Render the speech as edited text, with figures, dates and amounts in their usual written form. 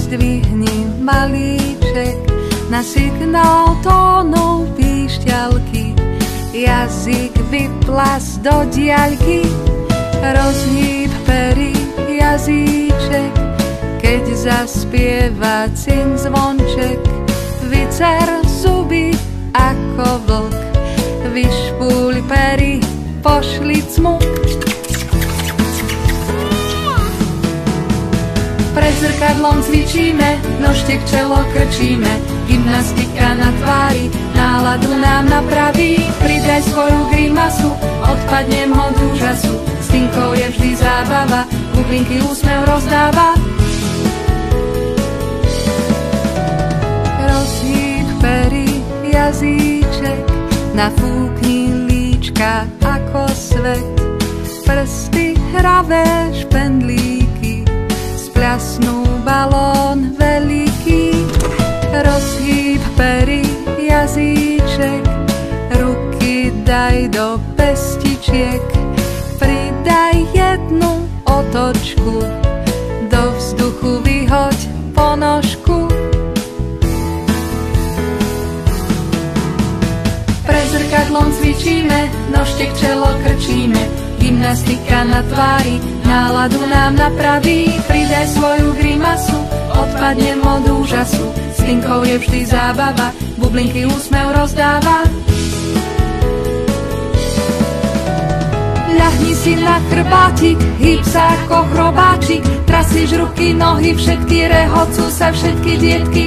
Vyzdvihni malíček na signál tónov píšťalky. Jazyk vyplas do diaľky, rozhýb pery jazyček, keď zaspieva cin zvonček. Vycer zuby ako vlk, vyšpúľ pery, pošli cmuk. Pred zrkadlom cvičíme, nožtek čelo krčíme, gymnastika na tvári, náladu nám napraví. Pridaj svoju grimasu, odpadnem od úžasu, s Tinkou je vždy zábava, bublinky úsmev rozdáva. Rozhýb pery jazyček, nafúkni líčka ako svet, prsty hravé špendlíky, spľasnú balón veľký. Rozhýb pery jazyček, ruky daj do pestičiek, pridaj jednu otočku, do vzduchu vyhoď ponožku. Pred zrkadlom cvičíme, nožtek čelo krčíme, gymnastika na tvári, náladu nám napraví. Pridaj svoju grimasu, odpadnem od úžasu, s Tinkou je vždy zábava, bublinky úsmev rozdáva. Ľahni si na chrbátik, hýb sa ako chrobáčik, trasíš ruky, nohy, všetky rehocú sa všetky dietky.